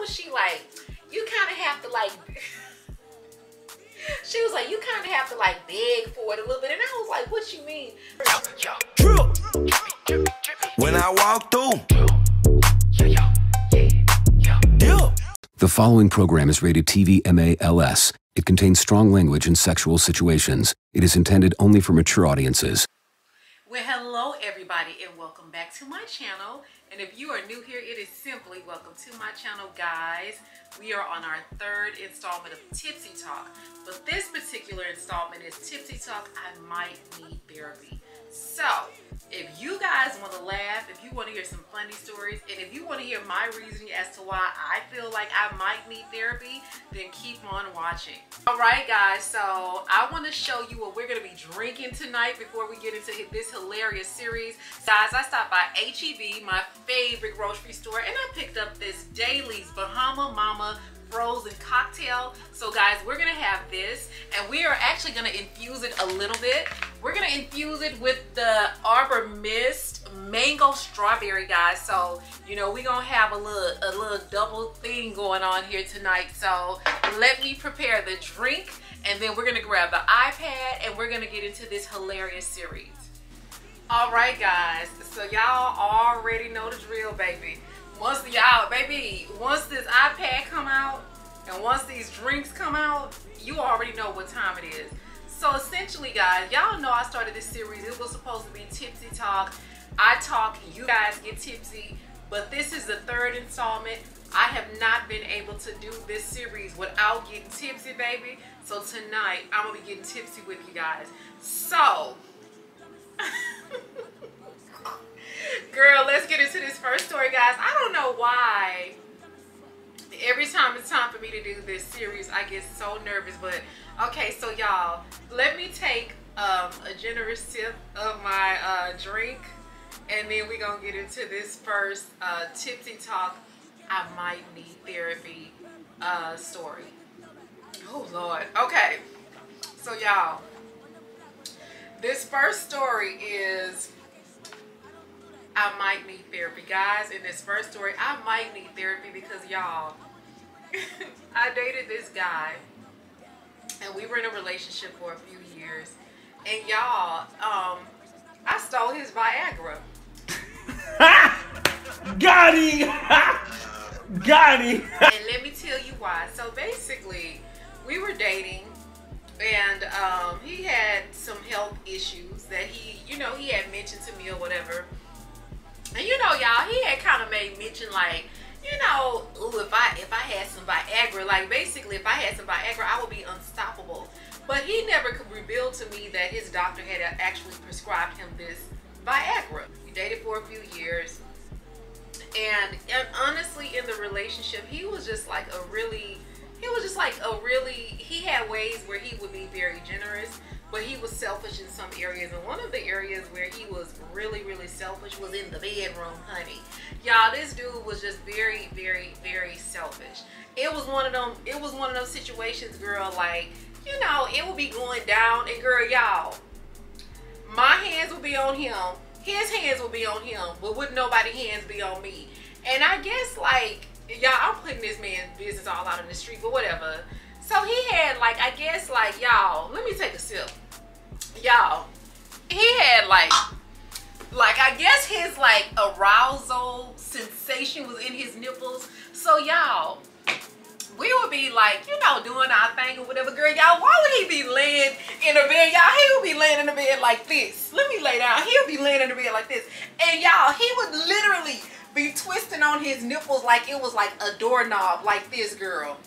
was she like, you kind of have to like, she was like, you kind of have to like beg for it a little bit. And I was like, what you mean? When I walk through. The following program is rated TV MALS. It contains strong language and sexual situations. It is intended only for mature audiences. Well, hello everybody and welcome back to my channel. And if you are new here, it is simply welcome to my channel, guys. We are on our third installment of Tipsy Talk. But this particular installment is Tipsy Talk, I Might Need Therapy. So, if you guys want to laugh, if you want to hear some funny stories, and if you want to hear my reasoning as to why I feel like I might need therapy, then keep on watching. Alright guys, so I want to show you what we're going to be drinking tonight before we get into this hilarious series. Guys, I stopped by HEB, my favorite grocery store, and I picked up this Daly's Bahama Mama frozen cocktail. So guys, we're gonna have this and we are actually gonna infuse it a little bit. We're gonna infuse it with the Arbor Mist mango strawberry, guys. So you know, we're gonna have a little double thing going on here tonight. So let me prepare the drink and then we're gonna grab the iPad and we're gonna get into this hilarious series. All right guys, so y'all already know the drill, baby. Once this iPad come out and once these drinks come out, you already know what time it is. So essentially guys, y'all know I started this series. It was supposed to be Tipsy Talk. I talk, you guys get tipsy, but this is the third installment. I have not been able to do this series without getting tipsy, baby. So tonight, I'm gonna be getting tipsy with you guys. So, girl, let's get into this first story, guys. I don't know why every time it's time for me to do this series, I get so nervous. But okay, so y'all, let me take a generous sip of my drink, and then we're gonna get into this first Tipsy Talk, I Might Need Therapy story. Oh Lord. Okay, so y'all, this first story is I might need therapy, guys. In this first story, I might need therapy because y'all, I dated this guy and we were in a relationship for a few years, and y'all, I stole his Viagra. Got him! Got him! And let me tell you why. So basically, we were dating and he had some health issues that he had mentioned to me or whatever. And you know, y'all, he had kind of made mention like, you know, ooh, if I had some Viagra, like basically if I had some Viagra, I would be unstoppable. But he never could reveal to me that his doctor had actually prescribed him this Viagra. We dated for a few years. And honestly, in the relationship, he was just like he had ways where he would be very generous, but he was selfish in some areas. And one of the areas where he was really, really selfish was in the bedroom, honey. Y'all, this dude was just very, very, very selfish. It was one of those situations, girl, like, you know, it would be going down and girl, y'all, my hands would be on him, his hands would be on him, but wouldn't nobody's hands be on me. And I guess, like, y'all, I'm putting this man's business all out in the street, but whatever. So he had, like, I guess, like, y'all, let me take a sip. Y'all, he had, like, I guess his, like, arousal sensation was in his nipples. So, y'all, we would be, like, you know, doing our thing or whatever. Girl, y'all, why would he be laying in the bed? Y'all, he would be laying in the bed like this. Let me lay down. He would be laying in the bed like this. And, y'all, he would literally be twisting on his nipples like it was like a doorknob, like this, girl.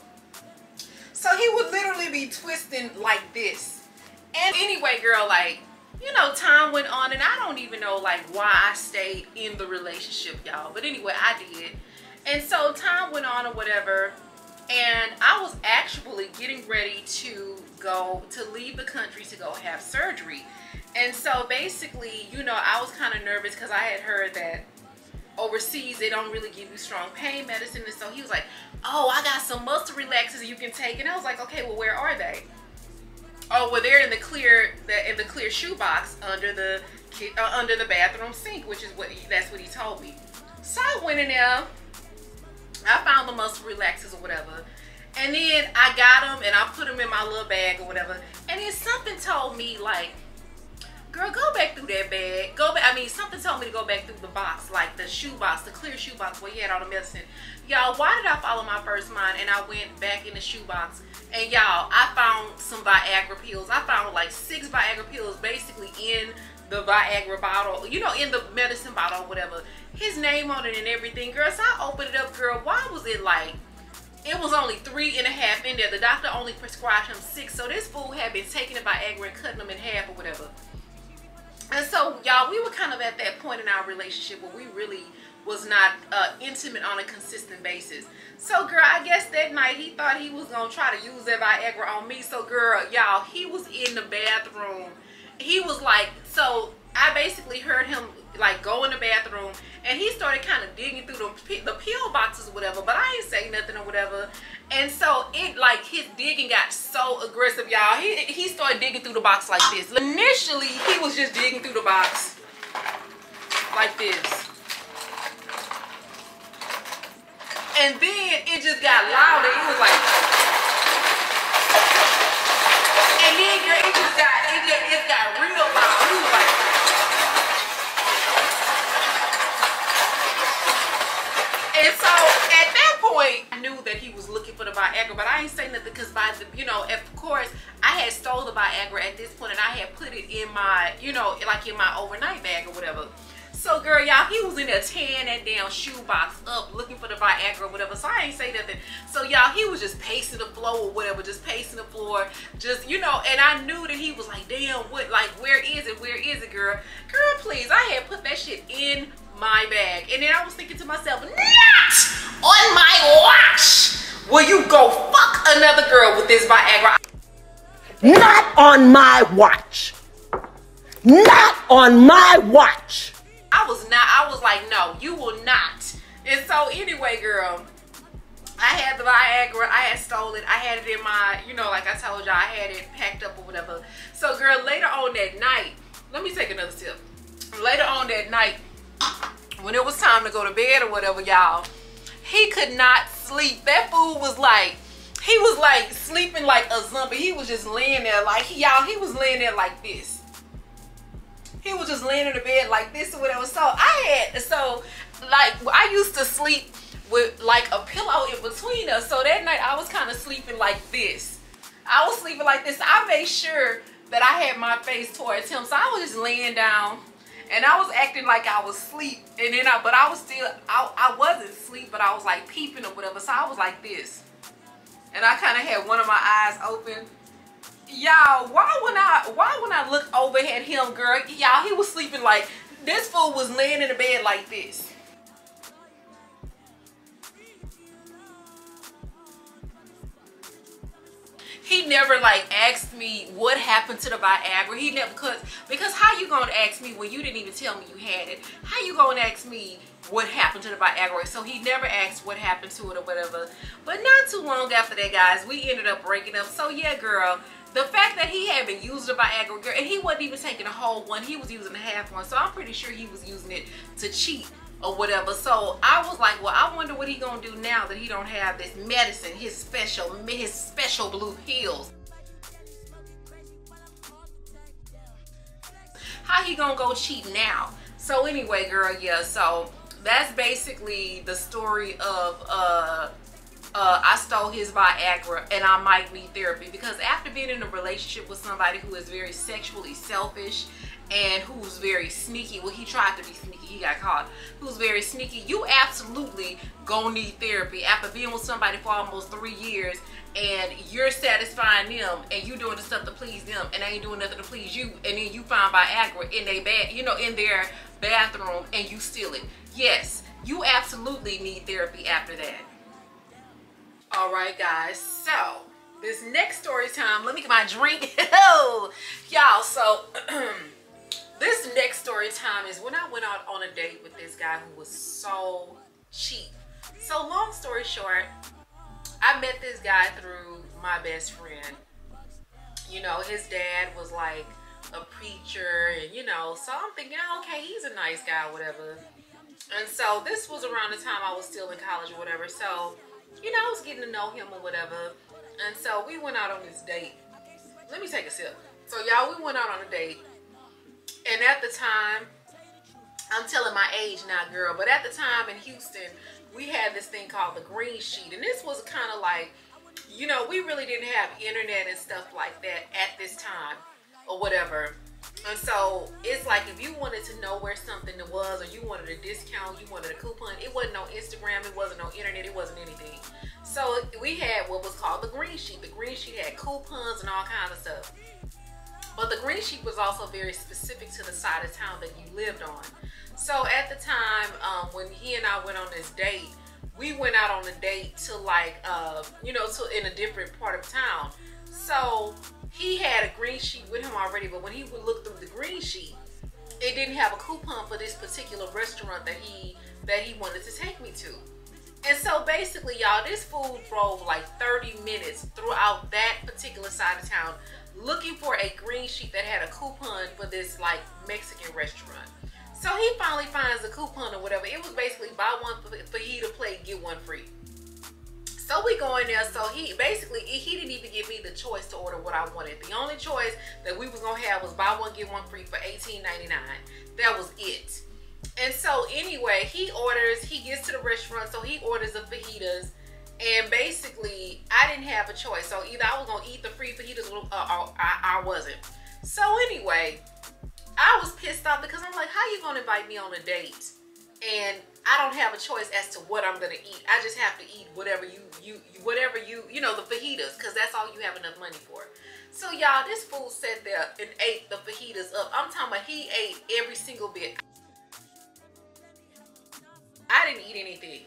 So he would literally be twisting like this. And anyway, girl, like, you know, time went on and I don't even know like why I stayed in the relationship, y'all. But anyway, I did. And so time went on or whatever. And I was actually getting ready to leave the country to go have surgery. And so basically, you know, I was kind of nervous because I had heard that overseas they don't really give you strong pain medicine. And so he was like, oh, I got some muscle relaxers you can take. And I was like, okay, well, where are they? Oh, well, they're in the clear shoebox under the bathroom sink, which is that's what he told me. So I went in there I found the muscle relaxers or whatever. And then I got them and I put them in my little bag or whatever. And then something told me like, girl, go back through that bag. Something told me to go back through the box, like the shoe box, the clear shoe box where he had all the medicine. Y'all, why did I follow my first mind and I went back in the shoe box? And y'all, I found some Viagra pills. I found like 6 Viagra pills basically in the Viagra bottle, you know, in the medicine bottle or whatever. His name on it and everything, girl. So I opened it up, girl. Why was it like, it was only 3.5 in there. The doctor only prescribed him 6. So this fool had been taking the Viagra and cutting them in half or whatever. And so, y'all, we were kind of at that point in our relationship where we really was not intimate on a consistent basis. So, girl, I guess that night he thought he was going to try to use that Viagra on me. So, girl, y'all, he was in the bathroom. He was like, so I basically heard him like go in the bathroom and he started kind of digging through the pill boxes or whatever, but I ain't say nothing or whatever. And so it like his digging got so aggressive, y'all. He started digging through the box like this. Initially he was just digging through the box like this, and then it just got louder. It was like, and then girl, it got real loud. He was like, and so at that point, I knew that he was looking for the Viagra, but I ain't say nothing because by the, you know, of course, I had stole the Viagra at this point and I had put it in my, you know, like in my overnight bag or whatever. So girl, y'all, he was in there tearing that damn shoe box up looking for the Viagra or whatever. So I ain't say nothing. So y'all, he was just pacing the floor or whatever, just pacing the floor, just, you know, and I knew that he was like, damn, what, like, where is it, girl? Girl, please, I had put that shit in my bag. And then I was thinking to myself, not on my watch will you go fuck another girl with this Viagra. Not on my watch. Not on my watch. I was like, no, you will not. And so anyway, girl, I had the Viagra, I had stole it, I had it in my, you know, like I told y'all, I had it packed up or whatever. So girl, later on that night, let me take another sip. Later on that night, when it was time to go to bed or whatever, y'all, he could not sleep. That fool was like, he was like sleeping like a zombie. He was just laying there like, y'all, he was laying there like this. He was just laying in the bed like this or whatever. So like I used to sleep with like a pillow in between us. So that night I was kind of sleeping like this. I was sleeping like this. I made sure that I had my face towards him. So I was just laying down and I was acting like I was asleep. And then but I was still, I wasn't asleep, but I was like peeping or whatever. So I was like this. And I kind of had one of my eyes open. Y'all, why when I look over at him, girl, y'all, he was sleeping like, this fool was laying in the bed like this. He never like asked me what happened to the Viagra. He never, because how you gonna ask me when you didn't even tell me you had it? How you gonna ask me what happened to the Viagra? So he never asked what happened to it or whatever. But not too long after that, guys, we ended up breaking up. So yeah, girl, the fact that he had been using the Viagra, girl, and he wasn't even taking a whole one, he was using a half one. So I'm pretty sure he was using it to cheat or whatever. So I was like, well, I wonder what he gonna do now that he don't have this medicine, his special blue pills. How he gonna go cheat now? So anyway, girl, yeah, so that's basically the story of I stole his Viagra and I might need therapy, because after being in a relationship with somebody who is very sexually selfish and who's very sneaky, well, he tried to be sneaky, he got caught, who's very sneaky, you absolutely gonna need therapy. After being with somebody for almost 3 years and you're satisfying them and you doing the stuff to please them and they ain't doing nothing to please you, and then you find Viagra in their in their bathroom and you steal it. Yes, you absolutely need therapy after that. All right, guys, so this next story time, let me get my drink. Y'all, so this next story time is when I went out on a date with this guy who was so cheap. So long story short, I met this guy through my best friend. You know, his dad was like a preacher, and you know, so I'm thinking, okay, he's a nice guy, whatever. And so this was around the time I was still in college or whatever. So, you know, I was getting to know him or whatever. And so we went out on this date. Let me take a sip. So y'all, we went out on a date. And at the time, I'm telling my age now, girl, but at the time in Houston, we had this thing called the green sheet. And this was kind of like, you know, we really didn't have internet and stuff like that at this time or whatever. And so it's like if you wanted to know where something was, or you wanted a discount, you wanted a coupon, it wasn't no Instagram, it wasn't no internet, it wasn't anything. So we had what was called the green sheet. The green sheet had coupons and all kinds of stuff. But the green sheet was also very specific to the side of town that you lived on. So at the time, when he and I went on this date, we went out on a date to like, you know, to in a different part of town. So he had a green sheet with him already, but when he would look through the green sheet, it didn't have a coupon for this particular restaurant that he wanted to take me to. And so basically, y'all, this fool drove like 30 minutes throughout that particular side of town looking for a green sheet that had a coupon for this like Mexican restaurant. So he finally finds a coupon or whatever. It was basically buy one fajita plate, get one free. So we go in there. So he didn't even give me the choice to order what I wanted. The only choice that we was gonna have was buy one get one free for $18.99. That was it. And so anyway, he gets to the restaurant, so he orders the fajitas. And basically, I didn't have a choice. So either I was gonna eat the free fajitas or I wasn't. So anyway, I was pissed off because I'm like, how you gonna invite me on a date and I don't have a choice as to what I'm gonna eat? I just have to eat whatever you know, the fajitas, because that's all you have enough money for. So y'all, this fool sat there and ate the fajitas up. I'm talking about he ate every single bit. I didn't eat anything.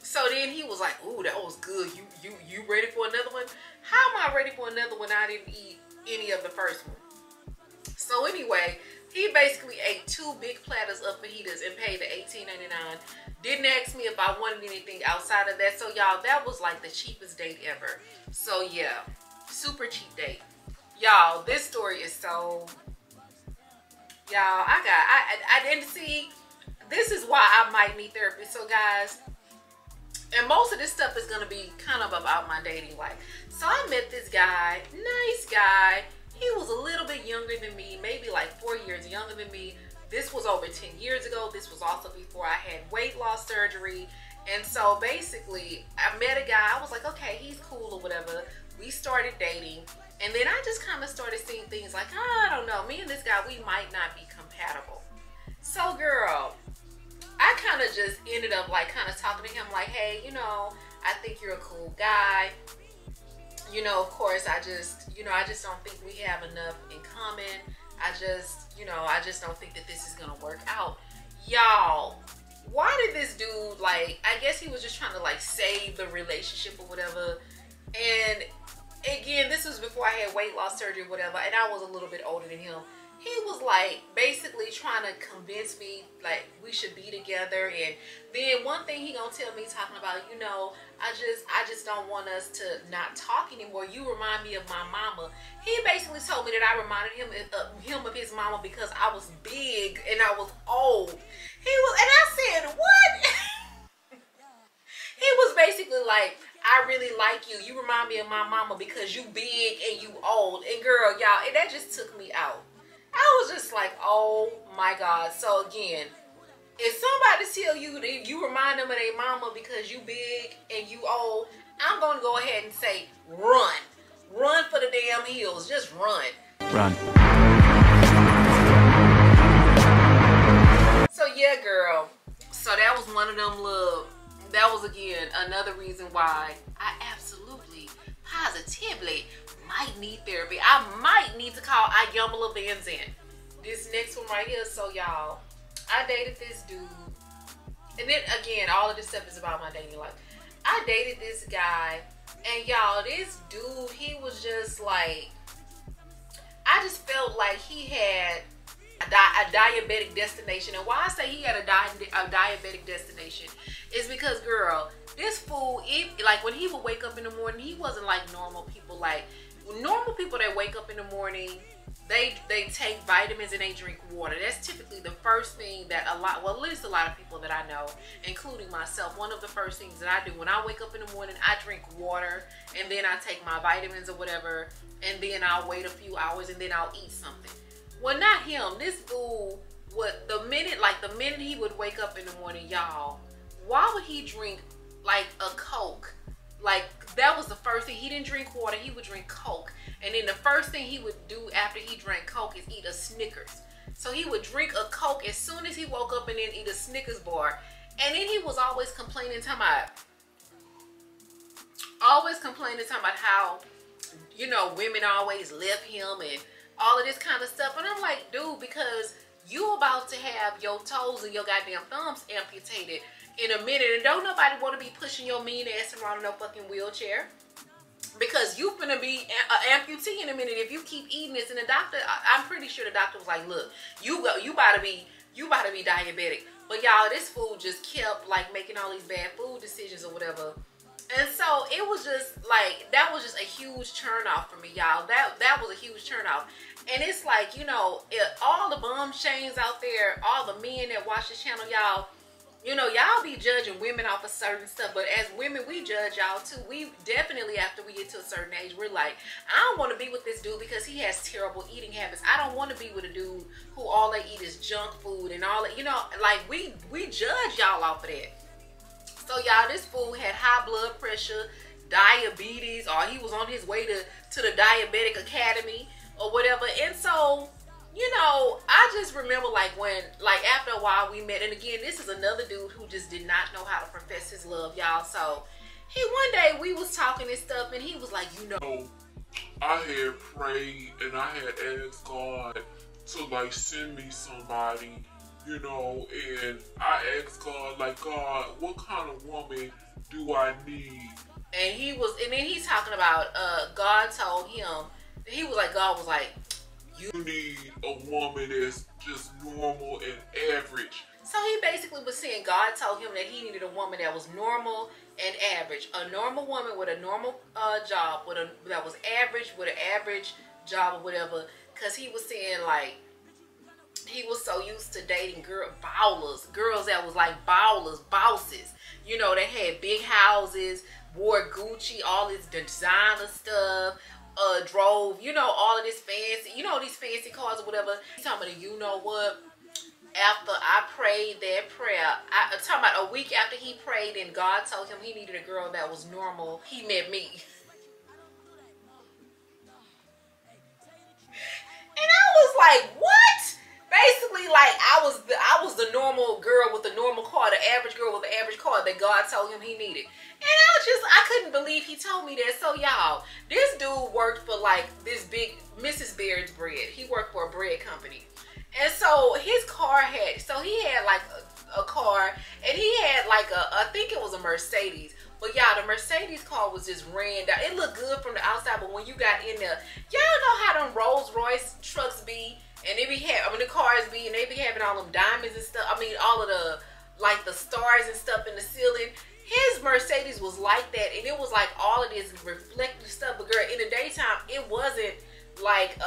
So then he was like, ooh, that was good. You ready for another one? How am I ready for another one? I didn't eat any of the first one. So anyway, he basically ate 2 big platters of fajitas and paid the $18.99. Didn't ask me if I wanted anything outside of that. So y'all, that was like the cheapest date ever. So yeah, super cheap date. Y'all, this story is so, y'all, I didn't see, this is why I might need therapy. So guys, and most of this stuff is going to be kind of about my dating life. So I met this guy, nice guy. He was a little bit younger than me, maybe like 4 years younger than me. This was over 10 years ago. This was also before I had weight loss surgery. And so basically, I met a guy. I was like, okay, he's cool or whatever. We started dating. And then I just kind of started seeing things like, I don't know, me and this guy, we might not be compatible. So girl, I kind of just ended up like kind of talking to him like, hey, you know, I think you're a cool guy. You know, of course, I just don't think we have enough in common. I just don't think that this is gonna work out. Y'all, why did this dude, like, I guess he was just trying to like save the relationship or whatever. And again, this was before I had weight loss surgery or whatever, and I was a little bit older than him. He was like basically trying to convince me like we should be together. And then one thing he gonna tell me, talking about, you know, I just don't want us to not talk anymore. You remind me of my mama. He basically told me that I reminded him of his mama because I was big and I was old. And I said, what? He was basically like, I really like you. You remind me of my mama because you big and you old. And girl, y'all, and that just took me out. I was just like, oh my God. So again, if somebody tell you that you remind them of their mama because you big and you old, I'm going to go ahead and say, run. Run for the damn hills. Just run. Run. So yeah, girl. So that was one of them that was again another reason why I absolutely, positively might need therapy. I might need to call Ayamala Van Zandt. This next one right here. So y'all, I dated this dude. And then again, all of this stuff is about my dating life. I dated this guy. And y'all, this dude, he was just like, I just felt like he had a diabetic destination. And why I say he had a diabetic destination is because, girl, this fool, like when he would wake up in the morning, he wasn't like normal people. Like, normal people that wake up in the morning, they take vitamins and they drink water. That's typically the first thing that at least a lot of people that I know, including myself, one of the first things that I do when I wake up in the morning, I drink water, and then I take my vitamins or whatever, and then I'll wait a few hours, and then I'll eat something. Well, not him. This fool, the minute he would wake up in the morning, y'all, why would he drink like a Coke? Like, that was the first thing. He didn't drink water, he would drink Coke. And then the first thing he would do after he drank Coke is eat a Snickers. So he would drink a Coke as soon as he woke up and then eat a Snickers bar. And then he was always complaining, talking about how, you know, women always left him and all of this kind of stuff. And I'm like, dude, because you about to have your toes and your goddamn thumbs amputated in a minute, and don't nobody want to be pushing your mean ass around in no fucking wheelchair, because you finna be an amputee in a minute if you keep eating this. And the doctor, I'm pretty sure the doctor was like, look, you about to be diabetic. But y'all, this fool just kept like making all these bad food decisions or whatever. And so it was just like, that was just a huge turn off for me, y'all. That was a huge turn off. And it's like, you know, all the bum shames out there, all the men that watch this channel, y'all, you know, y'all be judging women off of certain stuff, but as women, we judge y'all too. We definitely, after we get to a certain age, we're like, I don't want to be with this dude because he has terrible eating habits. I don't want to be with a dude who all they eat is junk food and all that. You know, like, we judge y'all off of that. So y'all, this fool had high blood pressure, diabetes, or he was on his way to the diabetic academy or whatever. And so, you know, I just remember like when, like after a while we met, and again, this is another dude who just did not know how to profess his love, y'all. So one day we was talking and stuff, and he was like, you know, I had prayed and I had asked God to like send me somebody, you know, and I asked God, like, God, what kind of woman do I need? And then he's talking about God told him, he was like, God was like, you need a woman that's just normal and average. So he basically was saying God told him that he needed a woman that was normal and average. A normal woman with a normal job, that was average, with an average job or whatever. Because he was saying like, he was so used to dating girls that was like bosses. You know, they had big houses, wore Gucci, all this designer stuff. Drove, you know, all of this fancy, you know, these fancy cars or whatever. He's talking about, you know what, after I prayed that prayer, I'm talking about a week after he prayed and God told him he needed a girl that was normal, he met me. And I was like, what? Basically, like, I was the normal girl with the normal car, the average girl with the average car that God told him he needed. And I couldn't believe he told me that. So y'all, this dude worked for like this big Mrs. Baird's Bread. He worked for a bread company. And so his car he had like a car, and he had like I think it was a Mercedes. But y'all, the Mercedes car was just ran down. It looked good from the outside, but when you got in there, y'all know how them Rolls Royce trucks be, and they be the cars be, and they be having all them diamonds and stuff. I mean, all of the, like the stars and stuff in the ceiling. His Mercedes was like that, and it was like all of this reflective stuff. But girl, in the daytime, it wasn't like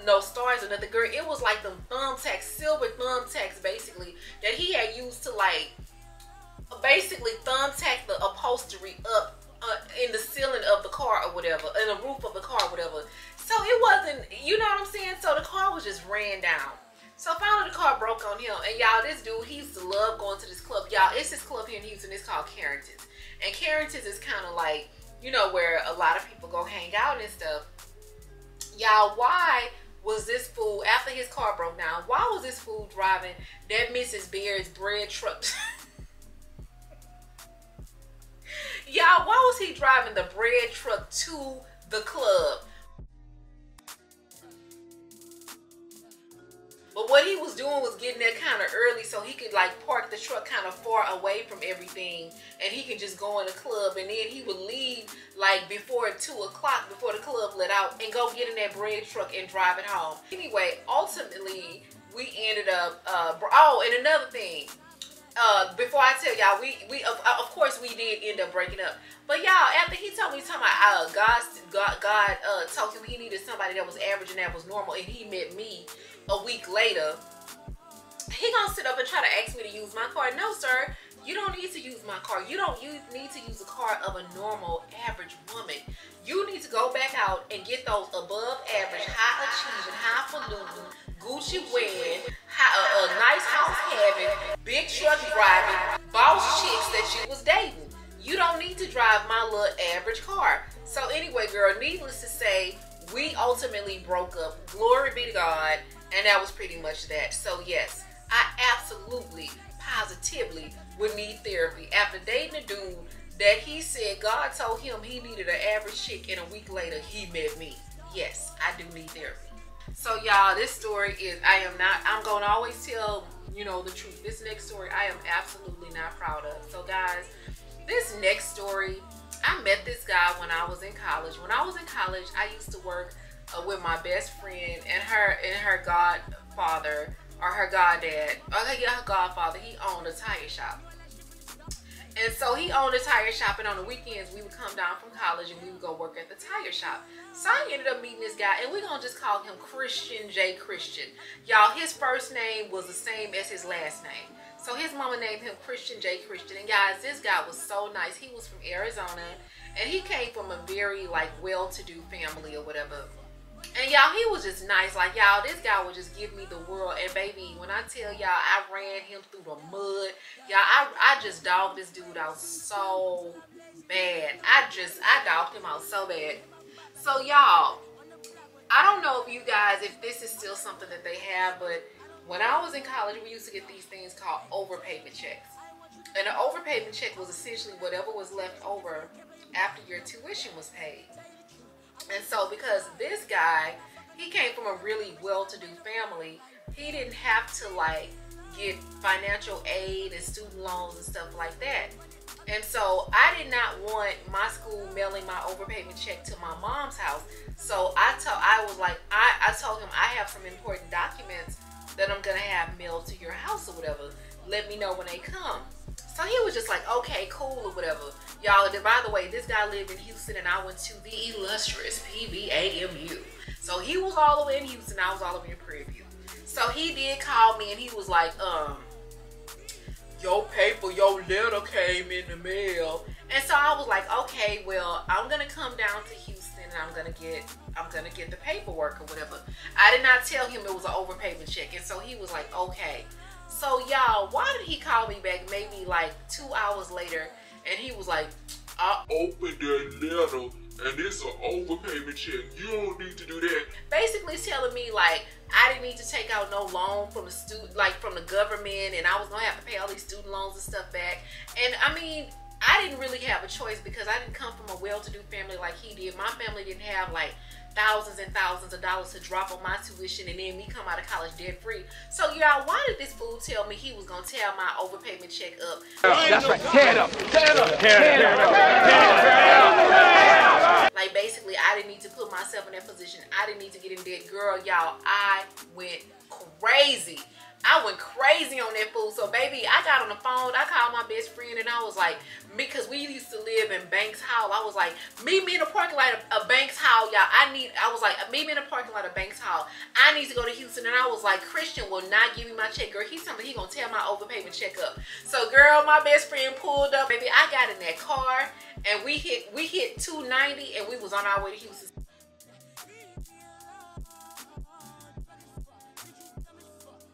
no stars or nothing. Girl, it was like them thumbtacks, silver thumbtacks, basically, that he had used to like basically thumbtack the upholstery up in the ceiling of the car or whatever, in the roof of the car or whatever. So it wasn't, you know what I'm saying? So the car was just ran down. So finally the car broke on him. And y'all, this dude, he used to love going to this club. Y'all, it's this club here in Houston. It's called Carrington's. And Carrington's is kind of like, you know, where a lot of people go hang out and stuff. Y'all, why was this fool, after his car broke down, why was this fool driving that Mrs. Baird's bread truck? Y'all, why was he driving the bread truck to the club? But what he was doing was getting there kind of early so he could like park the truck kind of far away from everything, and he could just go in the club, and then he would leave like before 2 o'clock, before the club let out, and go get in that bread truck and drive it home. Anyway, ultimately we ended up, oh, and another thing, before I tell y'all, we of course we did end up breaking up. But y'all, after he told me, God told him he needed somebody that was average and that was normal, and he met me a week later, he gonna sit up and try to ask me to use my car. No, sir, you don't need to use my car. You need to use the car of a normal, average woman. You need to go back out and get those above average, high achieving, highfalutin, Gucci wearing, a nice house having, big truck driving, boss chicks that you was dating. You don't need to drive my little average car. So anyway, girl, needless to say, we ultimately broke up. Glory be to God. And that was pretty much that. So yes, I absolutely, positively would need therapy. After dating a dude that he said God told him he needed an average chick, and a week later he met me. Yes, I do need therapy. So y'all, this story is, I'm gonna always tell, you know, the truth. This next story I am absolutely not proud of. So guys, this next story, I met this guy when I was in college. When I was in college, I used to work with my best friend and her godfather, or her goddad, her godfather. He owned a tire shop. And so he owned a tire shop, and on the weekends we would come down from college and we would go work at the tire shop. So I ended up meeting this guy, and we're gonna just call him Christian J. Christian. Y'all, his first name was the same as his last name. So his mama named him Christian J. Christian. And guys, this guy was so nice. He was from Arizona, and he came from a very like well-to-do family or whatever. And y'all, he was just nice. Like, y'all, this guy would just give me the world. And baby, when I tell y'all, I ran him through the mud. Y'all, I just dogged this dude out so bad. I dogged him out so bad. So y'all, I don't know if you guys, if this is still something that they have, but when I was in college, we used to get these things called overpayment checks. And an overpayment check was essentially whatever was left over after your tuition was paid. And so because this guy, he came from a really well-to-do family, he didn't have to like get financial aid and student loans and stuff like that. And so I did not want my school mailing my overpayment check to my mom's house. So I told him I have some important documents that I'm gonna have mailed to your house or whatever. Let me know when they come. So he was just like, okay, cool or whatever. Y'all, by the way, this guy lived in Houston, and I went to the illustrious PVAMU. So he was all the way in Houston, I was all the way in Prairie View. So he did call me, and he was like, your paper, your letter came in the mail. And so I was like, okay, well, I'm gonna come down to Houston, and I'm gonna get the paperwork or whatever. I did not tell him it was an overpayment check, and so he was like, okay. So y'all, why did he call me back maybe like 2 hours later, and he was like, I opened that letter and it's an overpayment check. You don't need to do that. Basically telling me like I didn't need to take out no loan from from the government, and I was gonna have to pay all these student loans and stuff back. And I mean, I didn't really have a choice because I didn't come from a well-to-do family like he did. My family didn't have like thousands and thousands of dollars to drop on my tuition and then me come out of college debt free. So y'all, why did this fool tell me he was gonna tear my overpayment check up? That's right, tear it up, tear it up, tear it up, tear it up. Like basically, I didn't need to put myself in that position. I didn't need to get in debt. Girl, y'all, I went crazy. I went crazy on that fool. So baby, I got on the phone, I called my best friend, and I was like, because we used to live in Banks Hall, I was like, meet me in the parking lot of Banks Hall, y'all. I was like, meet me in the parking lot of Banks Hall. I need to go to Houston. And I was like, Christian will not give me my check, girl. He's telling me he gonna tear my overpayment check up. So girl, my best friend pulled up, baby. I got in that car and we hit 290 and we was on our way to Houston.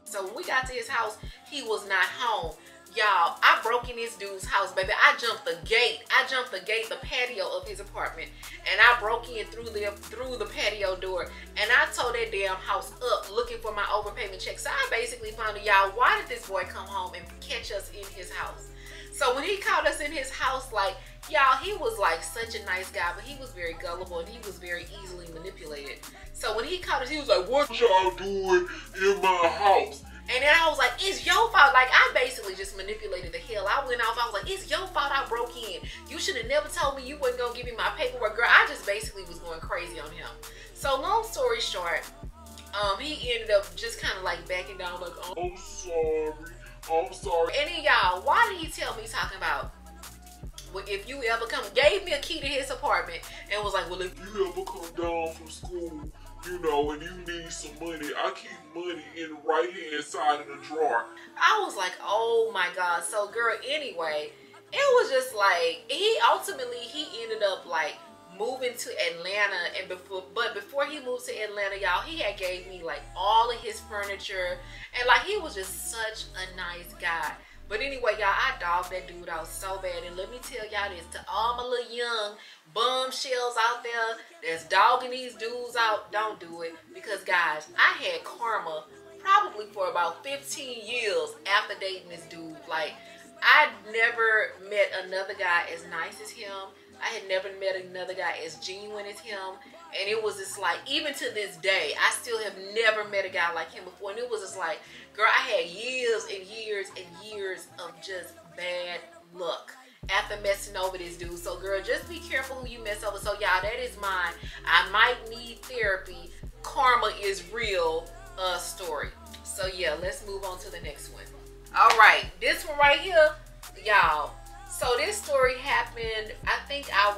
So when we got to his house, he was not home. Y'all, I broke in this dude's house, baby. I jumped the gate. The patio of his apartment. And I broke in through the patio door. And I tore that damn house up looking for my overpayment check. So I basically found out, y'all, why did this boy come home and catch us in his house? So when he caught us in his house, like, y'all, he was like such a nice guy, but he was very gullible and he was very easily manipulated. So when he caught us, he was like, what y'all doing in my house? And then I was like, it's your fault. Like, I basically just manipulated the hell. I went off. I was like, it's your fault I broke in. You should have never told me you wasn't going to give me my paperwork. Girl, I just basically was going crazy on him. So long story short, he ended up just kind of like backing down like, I'm sorry. Oh, I'm sorry. Any of y'all, why did he tell me talking about, well, if you ever come, gave me a key to his apartment and was like, well, if you ever come down from school, you know, and you need some money, I keep money in the right hand side of the drawer. I was like, oh my God. So girl, anyway, it was just like, he ended up like moving to Atlanta, and before he moved to Atlanta, y'all, he had gave me like all of his furniture, and like he was just such a nice guy. But anyway, y'all, I dogged that dude out so bad. And let me tell y'all this, to all my little young bombshells out there that's dogging these dudes out, don't do it. Because guys, I had karma probably for about 15 years after dating this dude. Like, I never met another guy as nice as him. I had never met another guy as genuine as him. And it was just like, even to this day, I still have never met a guy like him before. And it was just like, girl, I had years and years and years of just bad luck after messing over this dude. So girl, just be careful who you mess over. So y'all, that is my I might need therapy, karma is real story. So yeah, let's move on to the next one. All right, this one right here, y'all. So this story happened, I think I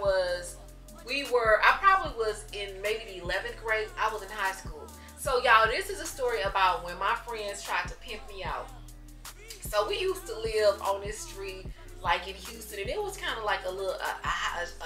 probably was in maybe the 11th grade. I was in high school. So y'all, this is a story about when my friends tried to pimp me out. So we used to live on this street like in Houston, and it was kind of like a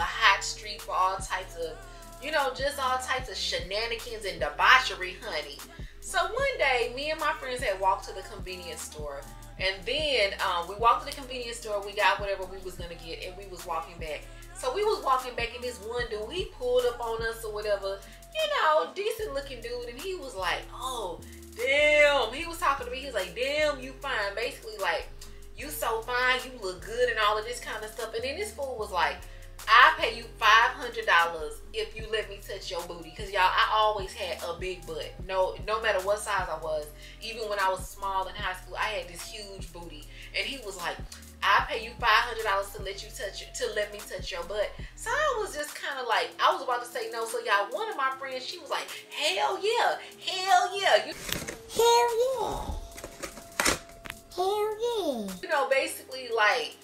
hot street for all types of, you know, just all types of shenanigans and debauchery, honey. So one day, me and my friends had walked to the convenience store. And then we walked to the convenience store, we got whatever we was gonna get, and we was walking back. So we was walking back, and this one dude, he pulled up on us or whatever, you know, decent looking dude, and he was like, oh, damn. He was talking to me, he was like, damn, you fine. Basically like, you so fine, you look good and all of this kind of stuff. And then this fool was like, I'll pay you $500 if you let me touch your booty. Because y'all, I always had a big butt. No matter what size I was. Even when I was small in high school, I had this huge booty. And he was like, I'll pay you $500 to let me touch your butt. So I was just kind of like, I was about to say no. So y'all, one of my friends, she was like, hell yeah, hell yeah. Hell yeah. Hell yeah. You know, basically like,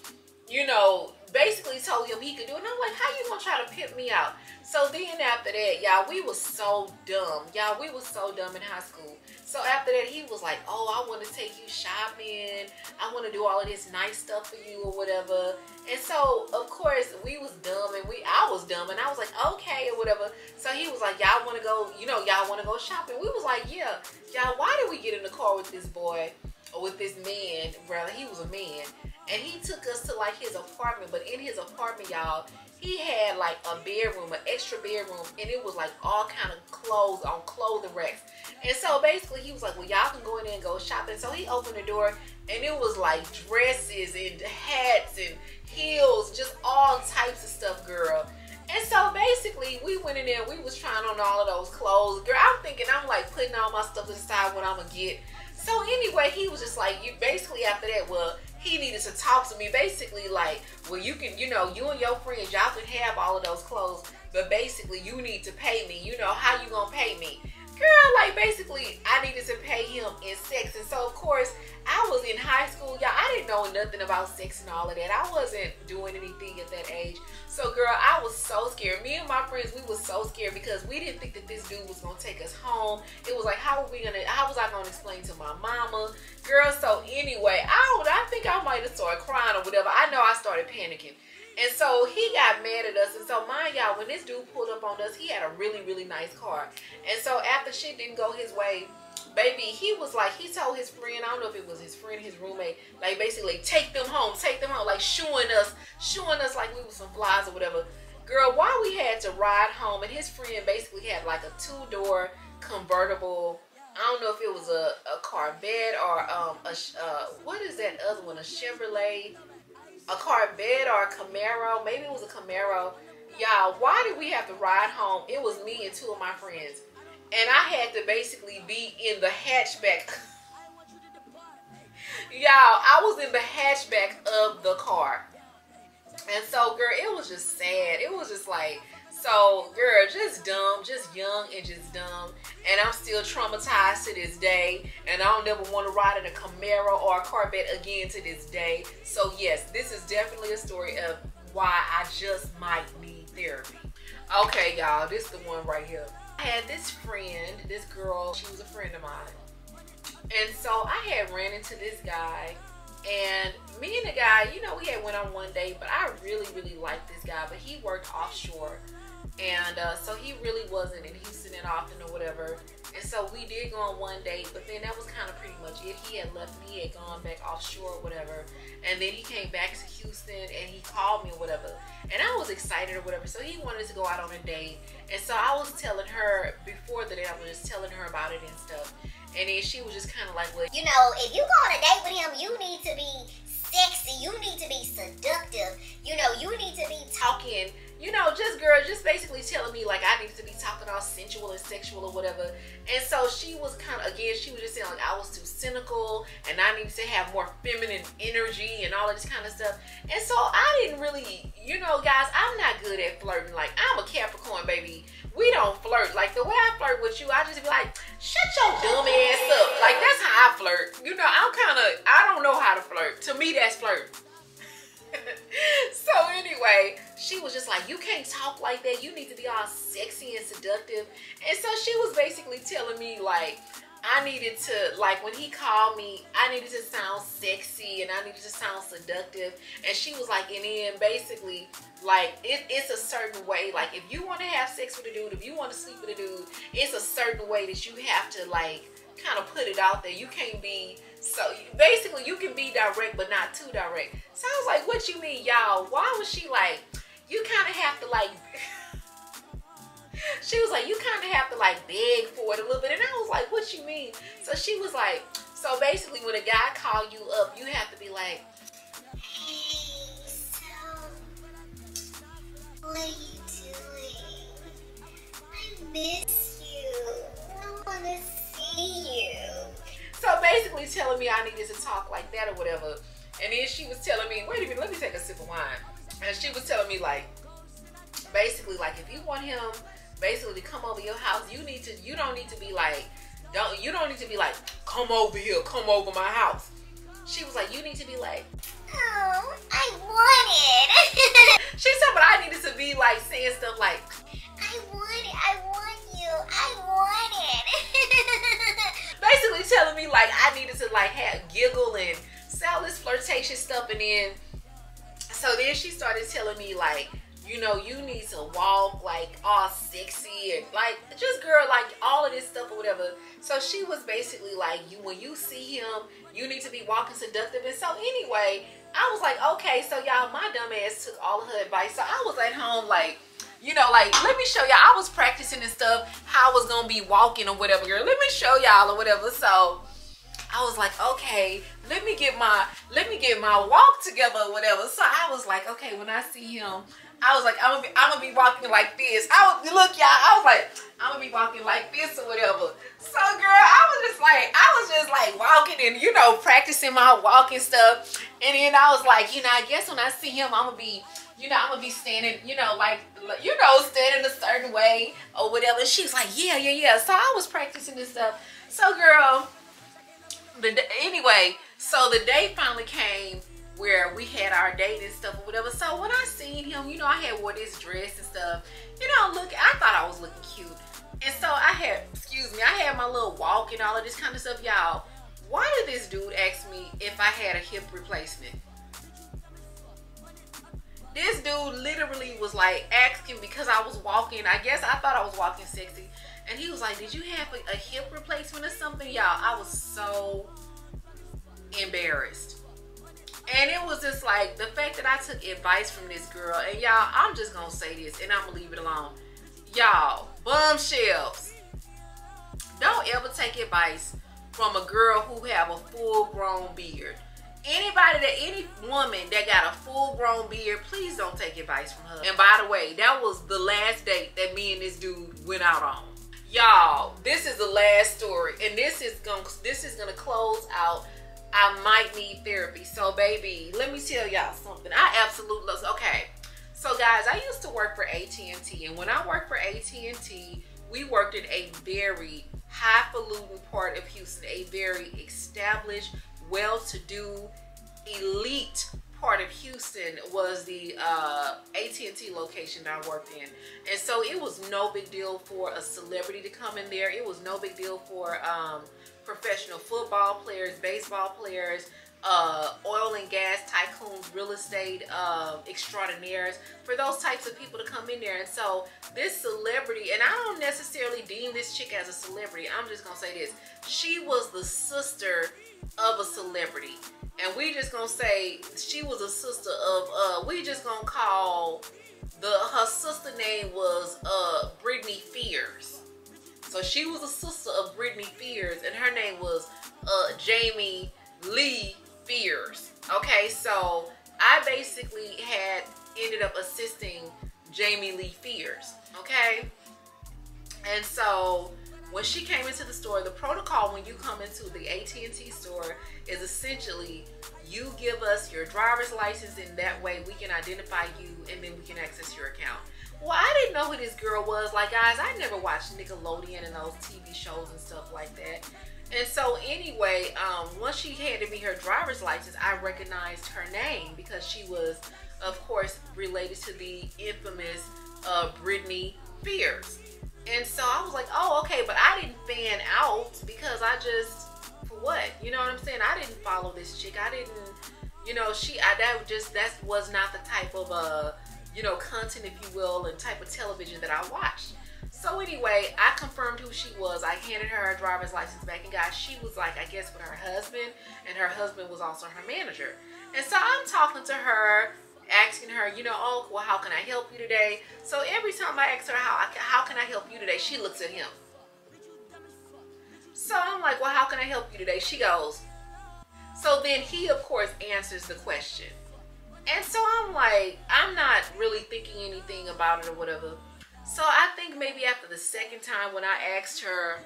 you know, basically told him he could do it. And I'm like, how you gonna try to pimp me out? So then after that, y'all, we was so dumb. Y'all, we was so dumb in high school. So after that, he was like, oh, I want to take you shopping. I want to do all of this nice stuff for you or whatever. And so, of course, we was dumb, and I was dumb, and I was like, okay, or whatever. So he was like, y'all want to go, you know, y'all want to go shopping? We was like, yeah. Y'all, why did we get in the car with this boy, or with this man, rather, he was a man. And he took us to like his apartment, but in his apartment, y'all, he had like a bedroom, an extra bedroom, and it was like all kind of clothes on clothing racks. And so basically he was like, well, y'all can go in there and go shopping. So he opened the door, and it was like dresses and hats and heels, just all types of stuff, girl. And so basically we went in there, we was trying on all of those clothes. Girl, I'm like putting all my stuff to the side, what I'm gonna get. So anyway, he was just like, you basically after that, well, he needed to talk to me basically like, well, you can, you know, you and your friends, y'all can have all of those clothes, but basically you need to pay me. You know, how you gonna pay me? Girl, like basically I needed to pay him in sex. And so of course I was in high school, y'all. I didn't know nothing about sex and all of that. I wasn't doing anything at that age. So girl, I was so scared. Me and my friends, we was so scared because we didn't think that this dude was gonna take us home. It was like, how was I gonna explain to my mama? Girl, so anyway, I think I might have started crying or whatever. I know I started panicking. And so he got mad at us. And so mind y'all, when this dude pulled up on us, he had a really, really nice car. And so after shit didn't go his way, baby, he was like, he told his friend, I don't know if it was his friend, his roommate, like basically take them home, like shooing us like we was some flies or whatever. Girl, why we had to ride home, and his friend basically had like a 2-door convertible. I don't know if it was a Corvette or what is that other one, a Chevrolet, a Corvette or a Camaro. Maybe it was a Camaro. Y'all, why did we have to ride home? It was me and 2 of my friends. And I had to basically be in the hatchback. Y'all, I was in the hatchback of the car. And so, girl, it was just sad. It was just like So, girl, just dumb, just young and just dumb. And I'm still traumatized to this day. And I don't ever want to ride in a Camaro or a Corvette again to this day. So, yes, this is definitely a story of why I just might need therapy. Okay, y'all, this is the one right here. I had this friend, this girl, she was a friend of mine. And so I had ran into this guy. And me and the guy, you know, we had went on one date, but I really, really liked this guy. But he worked offshore. And so he really wasn't in Houston that often or whatever. And so we did go on one date, but then that was kind of pretty much it. He had left me, he had gone back offshore or whatever. And then he came back to Houston and he called me or whatever. And I was excited or whatever. So he wanted to go out on a date. And so I was telling her, before the date, I was just telling her about it and stuff. And then she was just kind of like, well, you know, if you go on a date with him, you need to be sexy. You need to be seductive. You know, you need to be talking, you know, just girl, just basically telling me like I needed to be talking all sensual and sexual or whatever. And so she was kind of, again, she was just saying like I was too cynical and I needed to have more feminine energy and all of this kind of stuff. And so I didn't really, you know, guys, I'm not good at flirting. Like, I'm a Capricorn, baby. We don't flirt. Like, the way I flirt with you, I just be like, shut your dumb ass up. Like, that's how I flirt. You know, I don't know how to flirt. To me, that's flirting. So anyway, she was just like, you can't talk like that. You need to be all sexy and seductive. And so she was basically telling me like, I needed to, like when he called me, I needed to sound sexy and I needed to sound seductive. And she was like, and then basically, like it's a certain way, like if you want to have sex with a dude, if you want to sleep with a dude, it's a certain way that you have to like kind of put it out there. You can't be, so basically you can be direct but not too direct. So I was like, what you mean, y'all? Why was she like, you kind of have to like she was like, you kind of have to like beg for it a little bit. And I was like, what you mean? So she was like, so basically when a guy call you up, you have to be like, hey, so what are you doing? I miss you. I want to see you. So basically telling me I needed to talk like that or whatever. And then she was telling me, wait a minute, let me take a sip of wine. And she was telling me like, basically like if you want him basically to come over your house, you don't need to be like, you don't need to be like, come over here, come over my house. She was like, you need to be like, oh, I want it. She said, but I needed to be like saying stuff like, I want it, I want you, I want it. Basically telling me like I needed to like giggle and say all this flirtatious stuff. And then so then she started telling me like, you know, you need to walk like all sexy and like just girl, like all of this stuff or whatever. So she was basically like, when you see him, you need to be walking seductive. And so anyway, I was like, okay, so y'all, my dumb ass took all of her advice. So I was at home like, you know, like, let me show y'all. I was practicing and stuff, how I was gonna be walking or whatever, girl. Let me show y'all or whatever. So I was like, okay, let me get my walk together or whatever. So I was like, okay, when I see him, I was like, I'm gonna be walking like this. Look, y'all, I was like, I'm gonna be walking like this or whatever. So girl, I was just like walking and, you know, practicing my walking stuff. And then I was like, you know, I guess when I see him, I'm gonna be, you know, I'm gonna be standing, you know, like, you know, standing a certain way or whatever. She's like, yeah. So I was practicing this stuff. So girl, anyway, so the day finally came where we had our date and stuff or whatever. So when I seen him, you know, I had wore this dress and stuff, you know, I thought I was looking cute. And so I had my little walk and all of this kind of stuff. Y'all, why did this dude ask me if I had a hip replacement? This dude literally was like asking because I was walking. I guess I thought I was walking sexy. And he was like, did you have a hip replacement or something? Y'all, I was so embarrassed. And it was just like the fact that I took advice from this girl. And y'all, I'm just gonna say this and I'm gonna leave it alone. Y'all, bombshells, don't ever take advice from a girl who have a full-grown beard. Any woman that got a full-grown beard, please don't take advice from her. And by the way, that was the last date that me and this dude went out on. Y'all, this is the last story, and this is gonna close out. I might need therapy. So baby, let me tell y'all something. I absolutely love, okay. So guys, I used to work for AT&T, and when I worked for AT&T, we worked in a very highfalutin part of Houston, a very established, well-to-do, elite part of Houston was the AT&T location that I worked in. And so it was no big deal for a celebrity to come in there. It was no big deal for professional football players, baseball players, oil and gas tycoons, real estate extraordinaires, for those types of people to come in there. And so this celebrity, and I don't necessarily deem this chick as a celebrity, I'm just gonna say this, she was the sister of a celebrity, and we just gonna say she was a sister of we just gonna call her sister name was Britney Spears. So she was a sister of Britney Spears, and her name was Jamie Lee Spears. Okay, so I basically had ended up assisting Jamie Lee Spears. Okay, and so when she came into the store, the protocol when you come into the AT&T store is essentially you give us your driver's license, and that way we can identify you, and then we can access your account. Well, I didn't know who this girl was. Like, guys, I never watched Nickelodeon and those TV shows and stuff like that. And so anyway, once she handed me her driver's license, I recognized her name because she was, of course, related to the infamous Britney Spears. And so I was like, oh, okay, but I didn't fan out because I just, for what? You know what I'm saying? I didn't follow this chick. I didn't, you know, that was not the type of, you know, content, if you will, and type of television that I watched. So anyway, I confirmed who she was. I handed her her driver's license back, and guys, she was like, I guess, with her husband, and her husband was also her manager. And so I'm talking to her, asking her, you know, oh, well, how can I help you today? So every time I ask her, how can I help you today, she looks at him. So I'm like, well, how can I help you today? She goes, so then he, of course, answers the question. And so I'm like, I'm not really thinking anything about it or whatever. So I think maybe after the second time when I asked her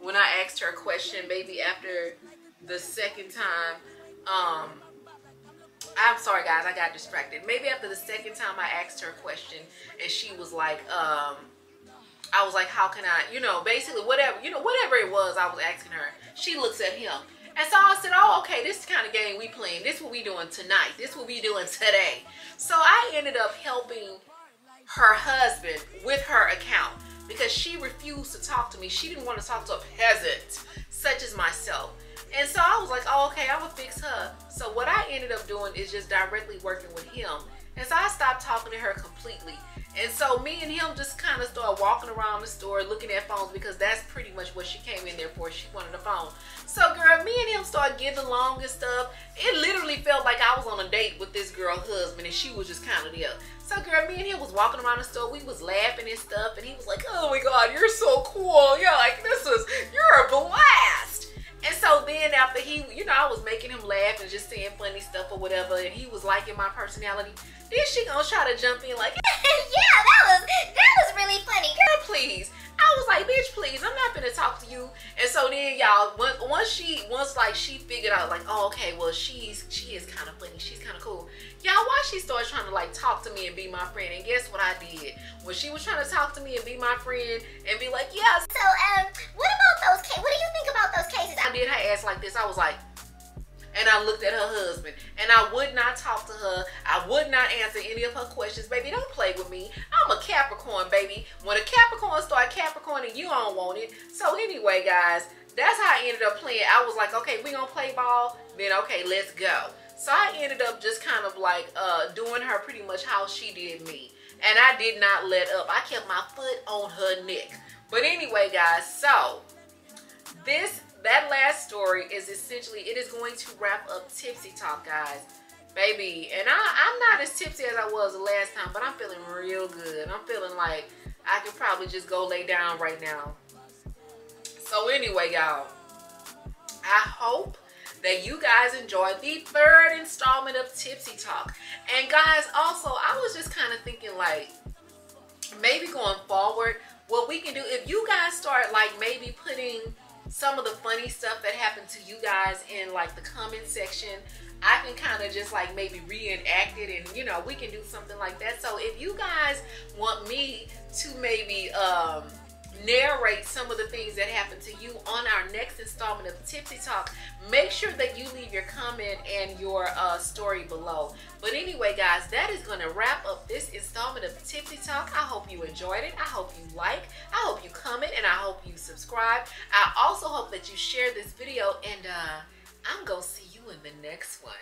a question, maybe after the second time, I'm sorry guys, I got distracted. Maybe after the second time I asked her a question, and she was like, I was like, how can I, you know, basically whatever it was I was asking her, she looks at him. And so I said, oh, okay, this is the kind of game we playing. This is what we doing tonight. This is what we doing today. So I ended up helping her husband with her account because she refused to talk to me. She didn't want to talk to a peasant such as myself. And so I was like, oh, okay, I'm gonna fix her. So what I ended up doing is just directly working with him. And so I stopped talking to her completely. And so me and him just kind of started walking around the store looking at phones because that's pretty much what she came in there for. She wanted a phone. So girl, me and him started getting along and stuff. It literally felt like I was on a date with this girl's husband and she was just kind of there. So girl, me and him was walking around the store. We was laughing and stuff. And he was like, oh my God, you're so cool. Yeah, like you're a blast. And so then after he, you know, I was making him laugh and just saying funny stuff or whatever, and he was liking my personality. Then she gonna try to jump in like, yeah, that was really funny. girl, please. I was like, bitch, please, I'm not gonna talk to you. And so then y'all, once she figured out like, oh, okay, well, she is kind of funny, she's kind of cool. Y'all, why she started trying to like talk to me and be my friend, and guess what I did? When she was trying to talk to me and be my friend and be like, yeah. So, what about those cases? What do you think about those cases? I did her ass like this. I was like, and I looked at her husband, and I would not talk to her. I would not answer any of her questions. Baby, don't play with me. I'm a Capricorn, baby. When a Capricorn start Capricorning, you don't want it. So anyway, guys, that's how I ended up playing. I was like, okay, we gonna play ball. Then okay, let's go. So I ended up just kind of like doing her pretty much how she did me. And I did not let up. I kept my foot on her neck. But anyway, guys, so that last story is essentially, it is going to wrap up Tipsy Talk, guys. Baby, and I'm not as tipsy as I was the last time, but I'm feeling real good. I'm feeling like I could probably just go lay down right now. So anyway, y'all, I hope that you guys enjoyed the third installment of Tipsy Talk. And guys, also, I was just kind of thinking like, maybe going forward, what we can do, if you guys start like maybe putting some of the funny stuff that happened to you guys in like the comment section, I can kind of just like maybe reenact it, and you know, we can do something like that. So if you guys want me to maybe narrate some of the things that happened to you on our next installment of Tipsy Talk, make sure that you leave your comment and your story below. But anyway, guys, that is going to wrap up this installment of Tipsy Talk. I hope you enjoyed it. I hope you like. I hope you comment, and I hope you subscribe. I also hope that you share this video, and I'm going to see you in the next one.